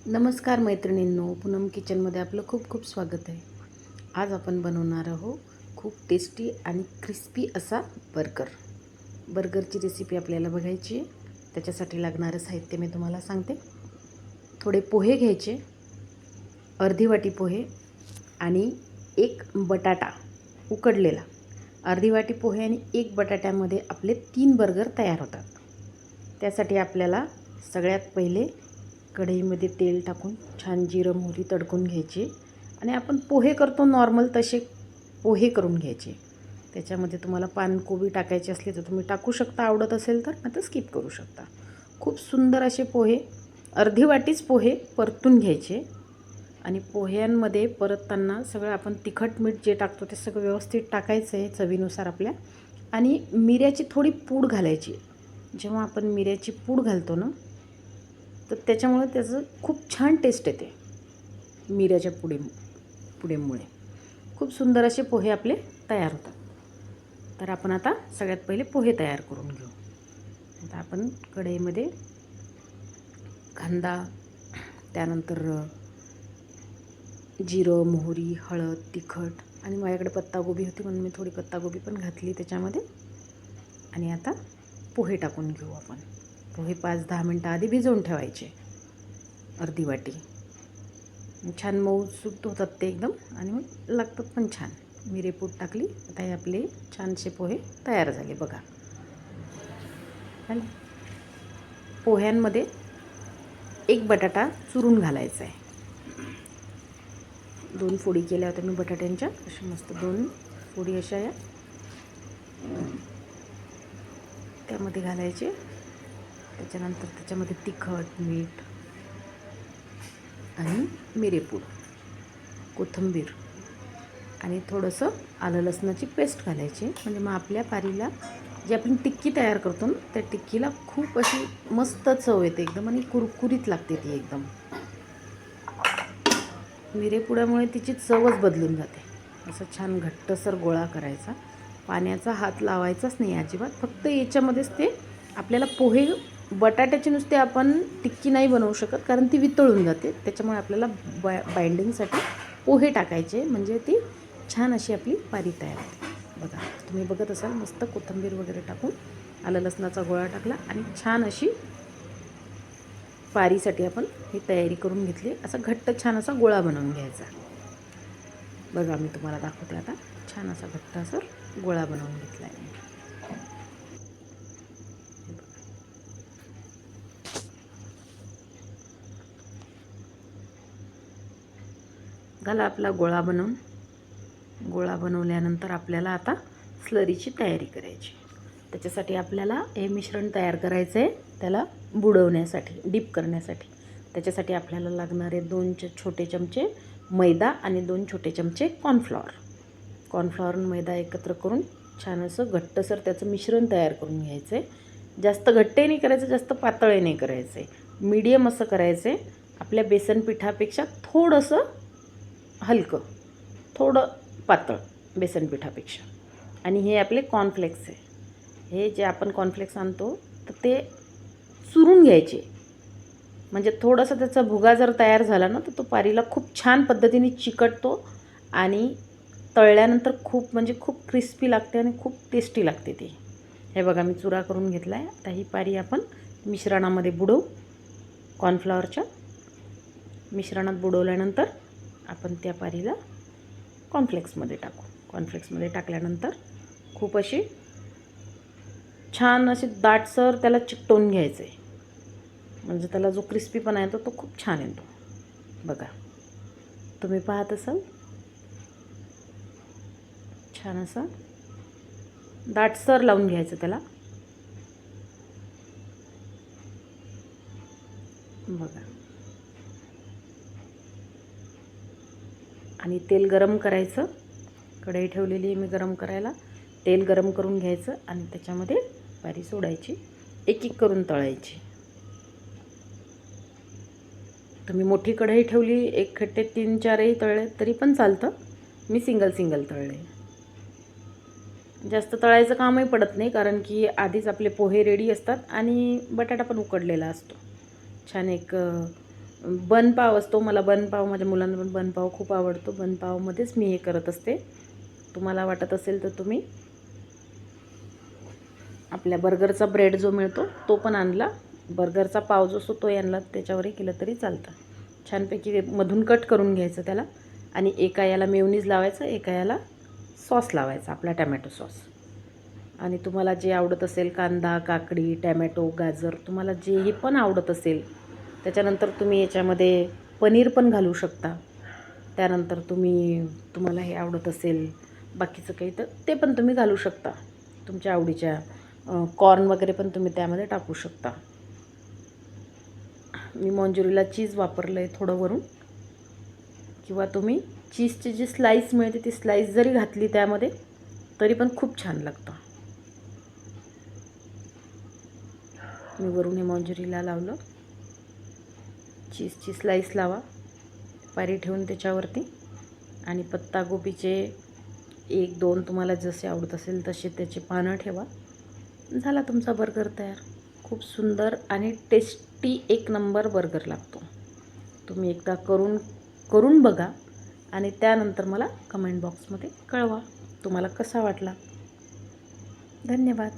नमस्कार मैत्रिणींनो, पूनम किचनमध्ये आपलं खूप खूप स्वागत आहे. आज आपण बनवणार आहोत खूप टेस्टी आणि क्रिस्पी असा बर्गर. बर्गरची रेसिपी आपल्याला बघायची आहे. त्याच्यासाठी लागणारं साहित्य मी तुम्हाला सांगते. थोडे पोहे घ्यायचे, अर्धी वाटी पोहे आणि एक बटाटा उकडलेला. अर्धी वाटी पोहे आणि एक बटाट्यामध्ये आपले 3 बर्गर तयार होतात. त्यासाठी आपल्याला सगळ्यात पहिले कढईमध्ये तेल टाकून छान जिरं मोहरी तडकून घ्यायची आणि आपण पोहे करतो नॉर्मल तसे पोहे करून घ्यायचे. त्याच्यामध्ये तुम्हाला पानकोबी टाकायची असली तर तुम्ही टाकू शकता, आवडत असेल तर, नाही तर स्किप करू शकता. खूप सुंदर असे पोहे, अर्धी वाटीच पोहे परतून घ्यायचे आणि पोह्यांमध्ये परतताना सगळं आपण तिखट मीठ जे टाकतो ते सगळं व्यवस्थित टाकायचं आहे चवीनुसार आपल्या. आणि मिऱ्याची थोडी पूड घालायची. जेव्हा आपण मिऱ्याची पूड घालतो ना, तर त्याच्यामुळे त्याचं खूप छान टेस्ट येते. मिऱ्याच्या पुडेमुळे खूप सुंदर असे पोहे आपले तयार होतात. तर आपण आता सगळ्यात पहिले पोहे तयार करून घेऊ. आता आपण कढईमध्ये कांदा, त्यानंतर जिरं मोहरी हळद तिखट आणि माझ्याकडे पत्तागोबी होती म्हणून मी थोडी पत्तागोबी पण घातली त्याच्यामध्ये. आणि आता पोहे टाकून घेऊ आपण. पोहे 5-10 मिनटं आधी भिजवून ठेवायचे, अर्धी वाटी. छान मऊसूत होतात ते एकदम आणि मग लागतात पण छान. मिरेपूड टाकली. आता हे आपले छानसे पोहे तयार झाले बघा. पोह्यांमध्ये एक बटाटा चुरून घालायचा आहे. 2 फोडी केल्या होत्या मी बटाट्यांच्या, अशा मस्त 2 फोडी अशा या त्यामध्ये घालायचे. त्याच्यानंतर त्याच्यामध्ये तिखट मीठ आणि मिरेपूड, कोथिंबीर आणि थोडंसं आलं लसणाची पेस्ट घालायची. म्हणजे मग आपल्या पारीला जी आपण टिक्की तयार करतो ना, त्या टिक्कीला खूप अशी मस्त चव येते एकदम आणि कुरकुरीत लागते ती एकदम. मिरेपुड्यामुळे तिची चवच बदलून जाते. असं छान घट्टसर गोळा करायचा. पाण्याचा हात लावायचाच नाही अजिबात. फक्त याच्यामध्येच ते आपल्याला पोहे, बटाट्याचे नुसते आपण टिक्की नाही बनवू शकत कारण ती वितळून जाते. त्याच्यामुळे आपल्याला बाइंडिंगसाठी पोहे टाकायचे, म्हणजे ती छान अशी आपली पारी तयार होते. बघा, तुम्ही बघत असाल, मस्त कोथिंबीर वगैरे टाकून आलं लसणाचा गोळा टाकला आणि छान अशी पारीसाठी आपण ही तयारी करून घेतली. असा घट्ट छान असा गोळा बनवून घ्यायचा. बघा, मी तुम्हाला दाखवते आता. छान असा घट्ट असा गोळा बनवून घेतला आहे. झाला आपला गोळा बनवून. गोळा बनवल्यानंतर आपल्याला आता स्लरीची तयारी करायची. त्याच्यासाठी आपल्याला हे मिश्रण तयार करायचं आहे, त्याला बुडवण्यासाठी, डीप करण्यासाठी. त्याच्यासाठी आपल्याला लागणारे 2 छोटे चमचे मैदा आणि 2 छोटे चमचे कॉर्नफ्लॉवर. कॉर्नफ्लॉवर आणि मैदा एकत्र करून छान असं घट्टसर त्याचं मिश्रण तयार करून घ्यायचं आहे. जास्त घट्टही नाही करायचं, जास्त पातळही नाही करायचं आहे, मीडियम असं करायचं आहे. आपल्या बेसन पिठापेक्षा थोडंसं हलकं, थोडं पातळ बेसन पिठापेक्षा. आणि हे आपले कॉर्नफ्लेक्स आहे. हे जे आपण कॉर्नफ्लेक्स आणतो तर ते चुरून घ्यायचे. म्हणजे थोडासा त्याचा भुगा जर तयार झाला ना, तर तो पारीला खूप छान पद्धतीने चिकटतो आणि तळल्यानंतर खूप म्हणजे खूप क्रिस्पी लागते आणि खूप टेस्टी लागते ती. हे बघा, मी चुरा करून घेतला आहे. आता ही पारी आपण मिश्रणामध्ये बुडवू. कॉर्नफ्लॉवरच्या मिश्रणात बुडवल्यानंतर आपण त्या पारीला कॉर्नफ्लेक्समध्ये टाकू. कॉर्नफ्लेक्समध्ये टाकल्यानंतर खूप अशी छान अशी दाटसर त्याला चिकटवून घ्यायचं आहे. म्हणजे त्याला जो क्रिस्पीपणा येतो तो खूप छान येतो. बघा, तुम्ही पाहत असाल, छान असं दाटसर लावून घ्यायचं त्याला. बघा, आणि तेल गरम करायचं. कढई ठेवलेली आहे मी गरम करायला. तेल गरम करून घ्यायचं आणि त्याच्यामध्ये पारी सोडायची, एक एक करून तळायची. तुम्ही मोठी कढई ठेवली, एक खट्टे 3-4ही तळले तरी पण चालतं. मी सिंगल तळले. जास्त तळायचं कामही पडत नाही कारण की आधीच आपले पोहे रेडी असतात आणि बटाटा पण उकडलेला असतो. छान एक बनपाव असतो, मला बनपाव, माझ्या मुलांना पण बनपाव खूप आवडतो. बनपावमध्येच मी हे करत असते. तुम्हाला वाटत असेल तर तुम्ही आपल्या बर्गरचा ब्रेड जो मिळतो तो पण आणला, बर्गरचा पाव जो असतो तो आणला, त्याच्यावरही केलं तरी चालतं. छानपैकी मधून कट करून घ्यायचं त्याला आणि एका याला मेयोनीज लावायचं, एका याला सॉस लावायचा, आपला टॅमॅटो सॉस. आणि तुम्हाला जे आवडत असेल, कांदा, काकडी, टॅमॅटो, गाजर, तुम्हाला जेही पण आवडत असेल, त्याच्यानंतर तुम्ही याच्यामध्ये पनीर पण घालू शकता. त्यानंतर तुम्हाला हे आवडत असेल बाकीचं काही तर ते पण तुम्ही घालू शकता तुमच्या आवडीच्या. कॉर्न वगैरे पण तुम्ही त्यामध्ये टाकू शकता. मी मॉन्जुरीला चीज वापरलं आहे थोडं वरून, किंवा तुम्ही चीजची जी स्लाईस मिळते ती स्लाईस जरी घातली त्यामध्ये तरी पण खूप छान लागतं. मी वरून हे मॉन्जुरीला लावलं. चीजची स्लाईस लावा पारी ठेवून त्याच्यावरती, आणि पत्तागोबीचे 1-2 तुम्हाला जसे आवडत असेल तसे त्याची पानं ठेवा. झाला तुमचा बर्गर तयार. खूप सुंदर आणि टेस्टी एक नंबर बर्गर लागतो. तुम्ही एकदा करून बघा आणि त्यानंतर मला कमेंट बॉक्समध्ये कळवा तुम्हाला कसा वाटला. धन्यवाद.